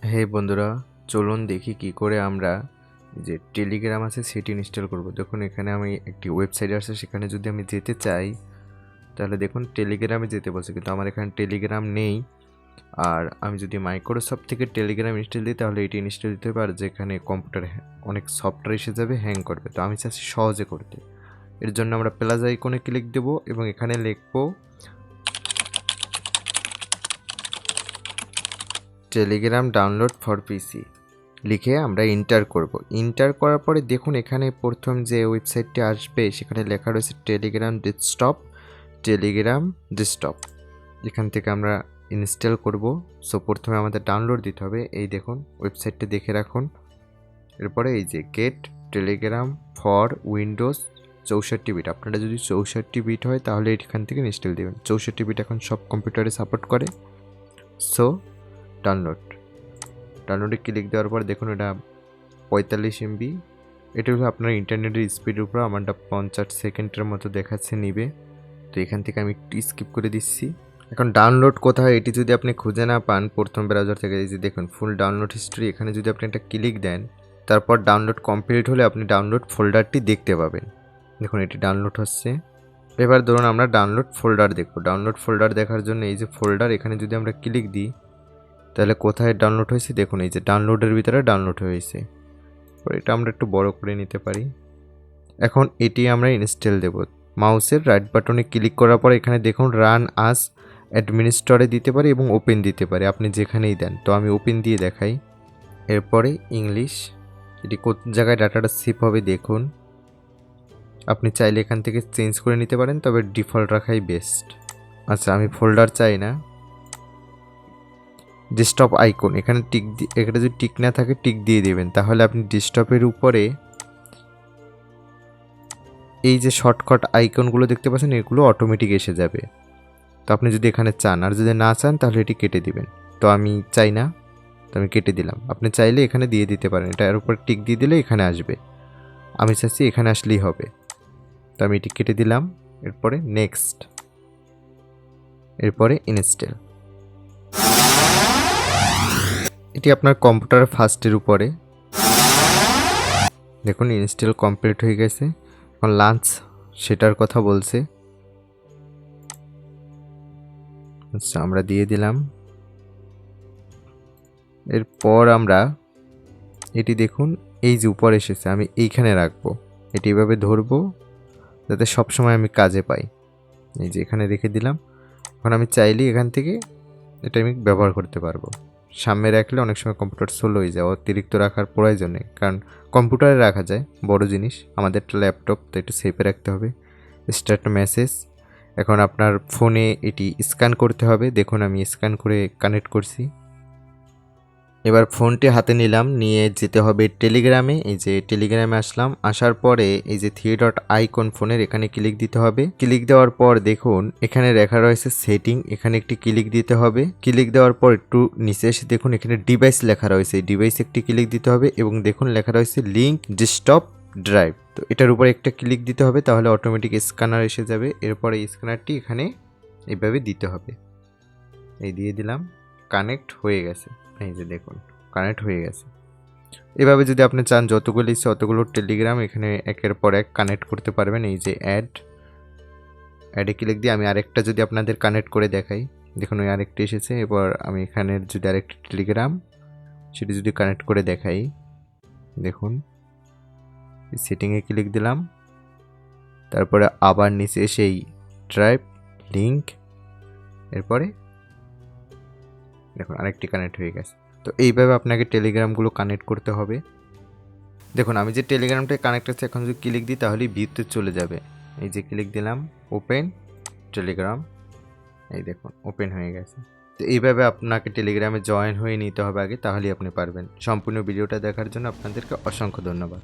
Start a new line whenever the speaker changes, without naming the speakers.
হে বন্ধুরা, চলুন দেখি কি করে আমরা যে টেলিগ্রাম আছে সেটি ইনস্টল করব। দেখুন এখানে আমি একটি ওয়েবসাইট আছে, সেখানে যদি আমি যেতে চাই তাহলে দেখুন টেলিগ্রামে যেতে বলছে, কিন্তু আমার এখানে টেলিগ্রাম নেই। আর আমি যদি মাইক্রোসফট থেকে টেলিগ্রাম ইনস্টল দিই তাহলে এটি ইনস্টল দিতে হবে, আর যেখানে কম্পিউটারে অনেক সফটওয়্যার এসে যাবে, হ্যাং করবে। তো আমি চাচ্ছি সহজে করতে। এর জন্য আমরা প্লাস আইকনে ক্লিক দেবো এবং এখানে লিখবো টেলিগ্রাম ডাউনলোড ফর পিসি, লিখে আমরা এন্টার করব। এন্টার করার পরে দেখুন এখানে প্রথম যে ওয়েবসাইটটি আসবে সেখানে লেখা রয়েছে টেলিগ্রাম ডেস্কটপ। এখান থেকে আমরা ইনস্টল করব। সো প্রথমে আমাদের ডাউনলোড দিতে হবে। এই দেখুন ওয়েবসাইটটা দেখে রাখুন। এরপরে এই যে get Telegram for Windows 64 bit, আপনারা যদি 64 বিট হয় তাহলে এখান থেকে ইনস্টল দেবেন। 64 বিট এখন সব কম্পিউটারে সাপোর্ট করে। সো ডাউনলোডে ক্লিক দেওয়ার পর দেখুন এটা 45 MB। এটা হলো আপনার ইন্টারনেটের স্পিডের উপর। আমারটা 50 সেকেন্ডের মতো দেখাচ্ছে নিবে। তো এখান থেকে আমি একটু স্কিপ করে দিচ্ছি। এখন ডাউনলোড কোথায় এটি যদি আপনি খুঁজে না পান প্রথম ব্রাউজার থেকে, এই যে দেখুন ফুল ডাউনলোড হিস্ট্রি, এখানে যদি আপনি একটা ক্লিক দেন তারপর ডাউনলোড কমপ্লিট হলে আপনি ডাউনলোড ফোল্ডারটি দেখতে পাবেন। দেখুন এটি ডাউনলোড হচ্ছে। এবার ধরুন আমরা ডাউনলোড ফোল্ডার দেখব। ডাউনলোড ফোল্ডার দেখার জন্য এই যে ফোল্ডার, এখানে যদি আমরা ক্লিক দিই তাহলে কোথায় ডাউনলোড হয়েছে দেখুন, এই যে ডাউনলোডের ভিতরে ডাউনলোড হয়েছে। এটা আমরা একটু বড় করে নিতে পারি। এখন এটি আমরা ইনস্টল দেব। মাউসের রাইট বাটনে ক্লিক করার পর এখানে দেখুন রান আস অ্যাডমিনিস্ট্রেটরে দিতে পারি এবং ওপেন দিতে পারি, আপনি যেখানেই দেন। তো আমি ওপেন দিয়ে দেখাই। এরপরে ইংলিশ, এটি কোন জায়গায় ডাটাটা সেভ হবে দেখুন। আপনি চাইলে এখান থেকে চেঞ্জ করে নিতে পারেন, তবে ডিফল্ট রাখাই বেস্ট। আচ্ছা, আমি ফোল্ডার চাই না। ডেস্কটপ আইকন, এখানে এখানে যদি টিক না থাকে টিক দিয়ে দেবেন, তাহলে আপনি ডেস্কটপের উপরে এই যে শর্টকাট আইকনগুলো দেখতে পাচ্ছেন এগুলো অটোমেটিক এসে যাবে। তো আপনি যদি এখানে চান, আর যদি না চান তাহলে এটি কেটে দিবেন। তো আমি চাই না, তো আমি কেটে দিলাম। আপনি চাইলে এখানে দিয়ে দিতে পারেন, এটার উপর টিক দিয়ে দিলে এখানে আসবে। আমি চাচ্ছি এখানে আসলেই হবে, তো আমি এটি কেটে দিলাম। এরপরে নেক্সট, এরপরে ইনস্টল। এটি আপনার কম্পিউটারের ফার্স্টের উপরে। দেখুন ইনস্টল কমপ্লিট হয়ে গেছে। এখন লাঞ্চ সেটার কথা বলছে। আচ্ছা, আমরা দিয়ে দিলাম। এরপর আমরা এটি দেখুন এই যে উপরে এসেছে, আমি এইখানে রাখবো। এটি এভাবে ধরবো যাতে সবসময় আমি কাজে পাই। এই যে এখানে রেখে দিলাম। এখন আমি চাইলে এখান থেকে এটা আমি ব্যবহার করতে পারবো। সামনে রাখলে অনেক সময় কম্পিউটার স্লো হয়ে যায়, অতিরিক্ত রাখার প্রয়োজন নেই, কারণ কম্পিউটারে রাখা যায় বড় জিনিস। আমাদের ল্যাপটপ, তো একটু সেফে রাখতে হবে। স্টার্ট মেসেজ, এখন আপনার ফোনে এটি স্ক্যান করতে হবে। দেখুন আমি স্ক্যান করে কানেক্ট করছি। এবার ফোনটি হাতে নিলাম, নিয়ে যেতে হবে টেলিগ্রামে। এই যে টেলিগ্রামে আসলাম। আসার পরে এই যে 3 ডট আইকন ফোনের, এখানে ক্লিক দিতে হবে। ক্লিক দেওয়ার পর দেখুন এখানে লেখা রয়েছে সেটিং, এখানে একটি ক্লিক দিতে হবে। ক্লিক দেওয়ার পর একটু নিচে এসে দেখুন এখানে ডিভাইস লেখা রয়েছে, এই ডিভাইস একটি ক্লিক দিতে হবে এবং দেখুন লেখা রয়েছে লিঙ্ক ডেস্কটপ ড্রাইভ। তো এটার উপরে একটা ক্লিক দিতে হবে, তাহলে অটোমেটিক স্ক্যানার এসে যাবে। এরপরে এই স্ক্যানারটি এখানে এইভাবে দিতে হবে। এই দিয়ে দিলাম, কানেক্ট হয়ে গেছে। এই যে দেখুন কানেক্ট হয়ে গেছে। এভাবে যদি আপনি চান যতগুলো ইচ্ছে অতগুলো টেলিগ্রাম এখানে একের পর এক কানেক্ট করতে পারবেন। এই যে অ্যাডে ক্লিক দিয়ে আমি আরেকটা যদি আপনাদের কানেক্ট করে দেখাই, দেখুন ওই আরেকটি এসেছে। এবার আমি এখানে যদি আরেকটি টেলিগ্রাম সেটি যদি কানেক্ট করে দেখাই, দেখুন সেটিংয়ে ক্লিক দিলাম, তারপরে আবার নিচে সেই ড্রাইভ লিঙ্ক, এরপরে দেখুন আরেকটি কানেক্ট হয়ে গেছে। তো এইভাবে আপনাকে টেলিগ্রামগুলো কানেক্ট করতে হবে। দেখুন আমি যে টেলিগ্রামটা কানেক্ট আছে, এখন যদি ক্লিক দিই তাহলেই ভিউতে চলে যাবে। এই যে ক্লিক দিলাম, ওপেন টেলিগ্রাম, এই দেখুন ওপেন হয়ে গেছে। তো এইভাবে আপনাকে টেলিগ্রামে জয়েন হয়ে নিতে হবে আগে, তাহলেই আপনি পারবেন। সম্পূর্ণ ভিডিওটা দেখার জন্য আপনাদেরকে অসংখ্য ধন্যবাদ।